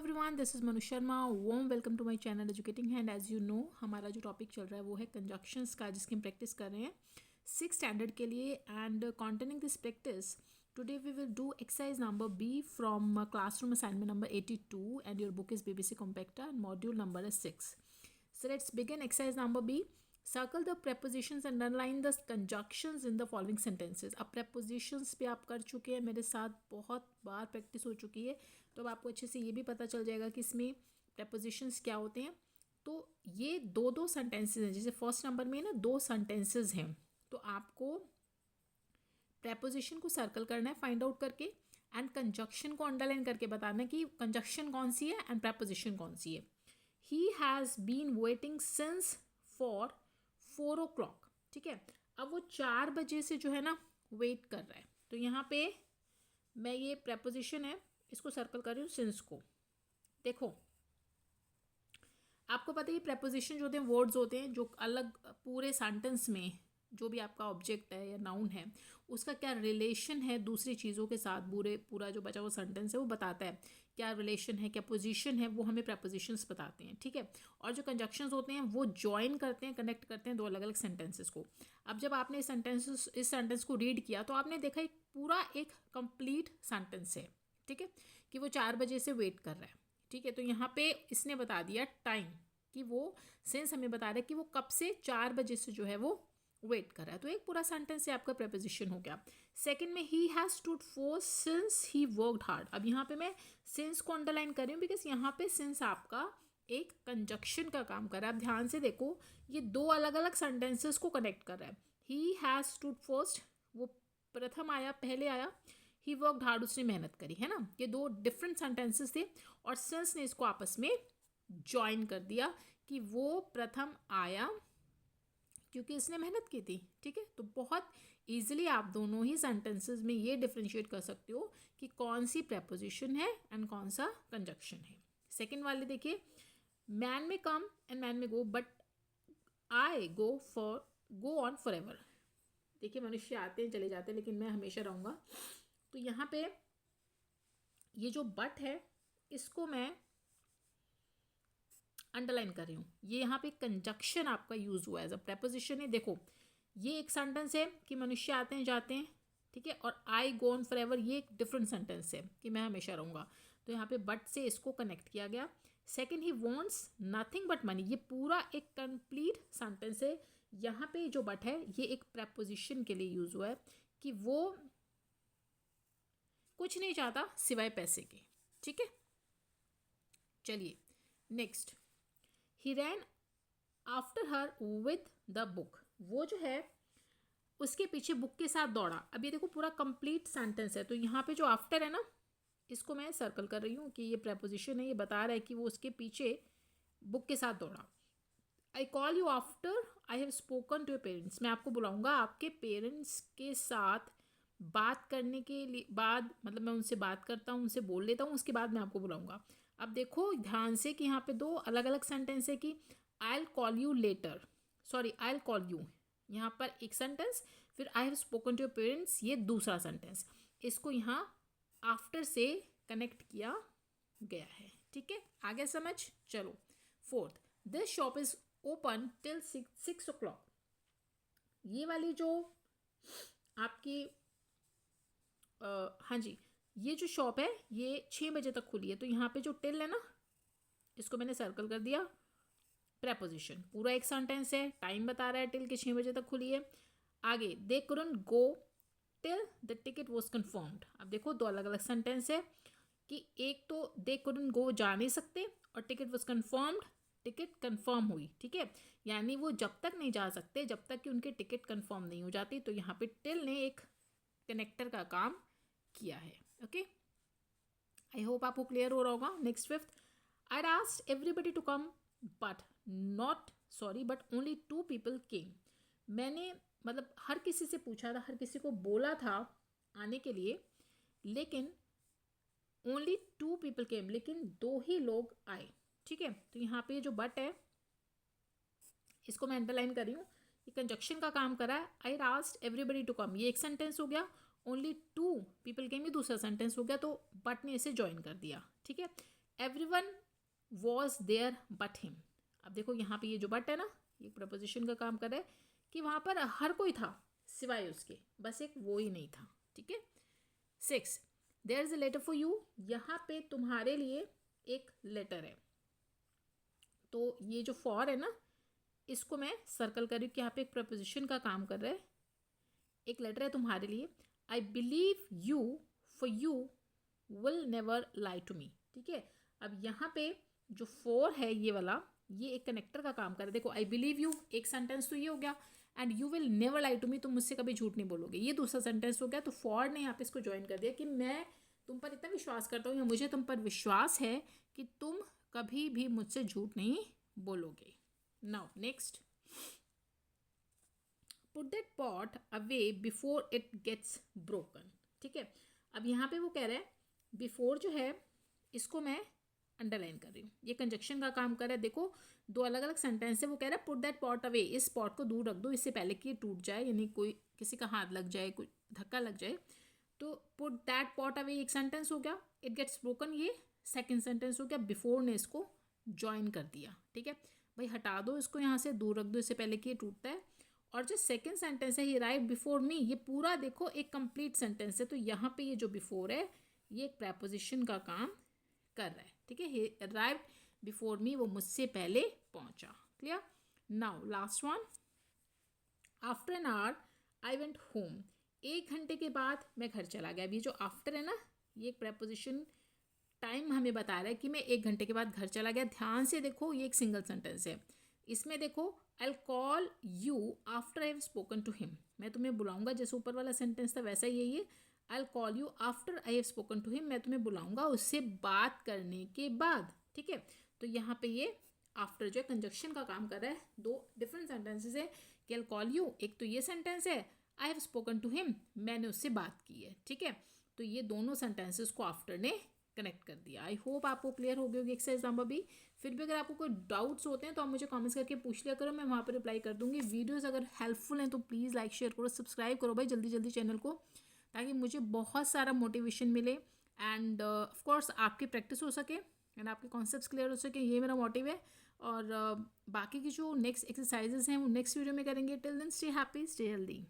Everyone, this is Manu Sharma. Warm welcome to my channel educating hand. As you know, हमारा जो topic चल रहा है वो है कंजक्शंस का, जिसकी हम प्रैक्टिस कर रहे हैं 6th स्टैंडर्ड के लिए। And containing this practice today we will do exercise number B from classroom assignment number 82 and your book is BBC Compacta and module number is 6. So let's begin exercise number B. Circle the prepositions and underline the conjunctions in the following sentences. अब prepositions पे आप कर चुके हैं, मेरे साथ बहुत बार practice हो चुकी है, तो अब आपको अच्छे से ये भी पता चल जाएगा कि इसमें prepositions क्या होते हैं। तो ये दो सेंटेंसेज हैं, जैसे फर्स्ट नंबर में ना 2 सेंटेंसेज हैं, तो आपको preposition को सर्कल करना है फाइंड आउट करके, एंड कंजक्शन को अंडरलाइन करके बताना कि कंजक्शन कौन सी है एंड preposition कौन सी है। He has been waiting since for 4 o'clock. ठीक है, अब वो 4 बजे से जो है ना वेट कर रहा है, तो यहाँ पे मैं ये preposition है इसको सर्कल कर रही हूँ since को। देखो, आपको पता है ये preposition जो होते हैं वर्ड्स होते हैं जो अलग पूरे सेंटेंस में जो भी आपका ऑब्जेक्ट है या नाउन है उसका क्या रिलेशन है दूसरी चीज़ों के साथ, पूरा जो बचा हुआ सेंटेंस है वो बताता है क्या रिलेशन है, क्या पोजीशन है, वो हमें prepositions बताते हैं। ठीक है, और जो कंजक्शंस होते हैं वो जॉइन करते हैं, कनेक्ट करते हैं दो अलग अलग सेंटेंसेस को। अब जब आपने इस सेंटेंस को रीड किया तो आपने देखा एक पूरा एक कंप्लीट सेंटेंस है। ठीक है, कि वो 4 बजे से वेट कर रहा है। ठीक है, तो यहाँ पे इसने बता दिया टाइम कि वो सेंस हमें बता रहा है कि वो कब से 4 बजे से जो है वो वेट कर रहा है, तो एक पूरा सेंटेंस से आपका preposition हो गया। सेकंड में he has stood for since he worked hard. अब यहाँ पे मैं सिंस को अंडरलाइन कर रही हूँ बिकॉज यहाँ पे सिंस आपका एक कंजक्शन का काम कर रहा है। अब ध्यान से देखो, ये दो अलग अलग सेंटेंसेस को कनेक्ट कर रहा है। ही हैज स्टूड फर्स्ट, वो प्रथम आया, पहले आया। ही वर्कड हार्ड, उसने मेहनत करी, है ना। ये दो डिफरेंट सेंटेंसेस थे और सिंस ने इसको आपस में ज्वाइन कर दिया कि वो प्रथम आया क्योंकि इसने मेहनत की थी। ठीक है, तो बहुत इजीली आप दोनों ही सेंटेंसेस में ये डिफरेंशिएट कर सकते हो कि कौन सी preposition है एंड कौन सा कंजक्शन है। सेकंड वाले देखिए, मैन में कम and men may go, but I go on for ever. देखिए, मनुष्य आते हैं चले जाते हैं लेकिन मैं हमेशा रहूँगा। तो यहाँ पे ये जो बट है इसको मैं अंडरलाइन कर रही हूँ। ये यहाँ पे कंजक्शन आपका यूज हुआ एज अ preposition है। देखो, ये एक सेंटेंस है कि मनुष्य आते हैं जाते हैं, ठीक है, और आई गो ऑन फॉर एवर ये एक डिफरेंट सेंटेंस है कि मैं हमेशा रहूँगा। तो यहाँ पे बट से इसको कनेक्ट किया गया। Second, he wants nothing but money, ये पूरा एक कंप्लीट सेंटेंस है। यहाँ पे जो बट है ये एक preposition के लिए यूज हुआ है कि वो कुछ नहीं चाहता सिवाय पैसे के। ठीक है, चलिए next, he rain after her with the book, वो जो है उसके पीछे बुक के साथ दौड़ा। अब ये देखो पूरा कंप्लीट सेंटेंस है, तो यहाँ पे जो आफ्टर है ना इसको मैं सर्कल कर रही हूँ कि ये preposition है, ये बता रहा है कि वो उसके पीछे बुक के साथ दौड़ा। I call you after I have spoken to your parents, मैं आपको बुलाऊंगा आपके पेरेंट्स के साथ बात करने के लिए बाद, मतलब मैं उनसे बात करता हूँ, उनसे बोल लेता हूँ, उसके बाद मैं आपको बुलाऊंगा। अब देखो ध्यान से कि यहाँ पे दो अलग अलग सेंटेंस है कि I will call you later, sorry I will call you, यहाँ पर एक सेंटेंस, फिर I have spoken to your parents ये दूसरा सेंटेंस, इसको यहाँ आफ्टर से कनेक्ट किया गया है। ठीक है, आगे समझ चलो। Fourth, this shop is open till 6 o'clock, ये वाली जो आपकी हाँ जी, ये जो शॉप है ये 6 बजे तक खुली है, तो यहाँ पे जो टिल है ना इसको मैंने सर्कल कर दिया, preposition, पूरा एक सेंटेंस है, टाइम बता रहा है टिल के 6 बजे तक खुली है। आगे, दे couldn't go till the ticket was confirmed। अब देखो दो अलग अलग सेंटेंस है कि एक तो दे couldn't go जा नहीं सकते और ticket was confirmed, ticket confirm हुई। ठीक है, यानी वो जब तक नहीं जा सकते जब तक कि उनके टिकट कंफर्म नहीं हो जाती, तो यहाँ पे टिल ने एक कनेक्टर का काम किया है। ओके, आई होप आपको क्लियर हो रहा होगा। Next fifth, I asked everybody to come but only 2 people came, मैंने मतलब हर किसी से पूछा था, हर किसी को बोला था आने के लिए, लेकिन ओनली 2 people केम, लेकिन 2 ही लोग आए। ठीक है, तो यहाँ पे जो बट है इसको मैं अंडरलाइन कर रही हूँ, ये कंजक्शन का काम कर रहा है। I asked everybody to come ये एक सेंटेंस हो गया, ओनली 2 people केम ये दूसरा सेंटेंस हो गया, तो बट ने इसे ज्वाइन कर दिया। ठीक है, everyone was there but him. अब देखो यहाँ पे ये जो बट है ना, ये प्रपोजिशन का काम कर रहा है कि वहाँ पर हर कोई था सिवाय उसके, बस एक वो ही नहीं था। ठीक है। 6, there is a letter for you. यहाँ पे तुम्हारे लिए एक लेटर है। तो ये जो फॉर है ना, इसको मैं सर्कल कर रही हूँ कि यहाँ पे एक प्रपोजिशन का काम कर रहा है। एक लेटर है तुम्हारे लिए। I believe you for you will never lie to me. ठीक है। अब यहाँ पे जो फॉर है ये वाला, ये एक कनेक्टर का काम कर रहा है। देखो आई बिलीव यू, एक सेंटेंस तो ये हो गया, and you will never lie to me, तुम मुझसे कभी झूठ नहीं बोलोगे, ये दूसरा सेंटेंस हो गया। तो फॉर ने यहाँ पे इसको ज्वाइन कर दिया कि मैं तुम पर इतना विश्वास करता हूँ या मुझे तुम पर विश्वास है कि तुम कभी भी मुझसे झूठ नहीं बोलोगे। Now next, put that pot away before it gets broken. ठीक है। अब यहाँ पे वो कह रहा है, बिफोर जो है इसको मैं अंडरलाइन कर रही हूँ, ये कंजक्शन का काम कर रहा है। देखो दो अलग अलग सेंटेंस है। वो कह रहा है पुट दैट पॉट अवे, इस पॉट को दूर रख दो, इससे पहले कि ये टूट जाए, यानी कोई किसी का हाथ लग जाए, कोई धक्का लग जाए। तो पुट दैट पॉट अवे एक सेंटेंस हो गया, इट गेट्स ब्रोकन ये सेकेंड सेंटेंस हो गया। बिफोर ने इसको ज्वाइन कर दिया। ठीक है भाई, हटा दो इसको यहाँ से, दूर रख दो इससे पहले कि ये टूटता है। और जो सेकेंड सेंटेंस है, ही राइट बिफोर मी, ये पूरा देखो एक कंप्लीट सेंटेंस है। तो यहाँ पे ये जो बिफोर है ये एक प्रपोजिशन का काम कर रहा है। ठीक है। ही अराइव्ड बिफोर मी, वो मुझसे पहले पहुंचा। Clear. Now last one, after an hour I went home. 1 घंटे के बाद मैं घर चला गया। अभी जो आफ्टर है ना, ये एक प्रपोजिशन टाइम हमें बता रहा है कि मैं 1 घंटे के बाद घर चला गया। ध्यान से देखो, ये एक सिंगल सेंटेंस है। इसमें देखो, I will call you after I have spoken to him, मैं तुम्हें बुलाऊंगा, जैसे ऊपर वाला सेंटेंस था वैसा ही यही है। I will call you after I have spoken to him, मैं तुम्हें बुलाऊंगा उससे बात करने के बाद। ठीक है। तो यहाँ पे ये आफ्टर जो है कंजक्शन का काम कर रहा है। दो डिफरेंट सेंटेंसेस है कि आई विल कॉल यू, एक तो ये सेंटेंस है, I have spoken to him, मैंने उससे बात की है। ठीक है। तो ये दोनों सेंटेंसेस को आफ्टर ने कनेक्ट कर दिया। आई होप आपको क्लियर हो गई होगी एक्सरसाइज नंबर बी। फिर भी अगर आपको कोई डाउट्स होते हैं तो आप मुझे कमेंट्स करके पूछ लिया करो, मैं वहाँ पर रिप्लाई कर दूंगी। वीडियोस अगर हेल्पफुल हैं तो प्लीज़ लाइक शेयर करो, सब्सक्राइब करो भाई जल्दी जल्दी चैनल को, ताकि मुझे बहुत सारा मोटिवेशन मिले एंड ऑफ कोर्स आपकी प्रैक्टिस हो सके एंड आपके कॉन्सेप्ट्स क्लियर हो सके, ये मेरा मोटिव है। और बाकी की जो नेक्स्ट एक्सरसाइजेस हैं वो नेक्स्ट वीडियो में करेंगे। Till then stay happy, stay healthy.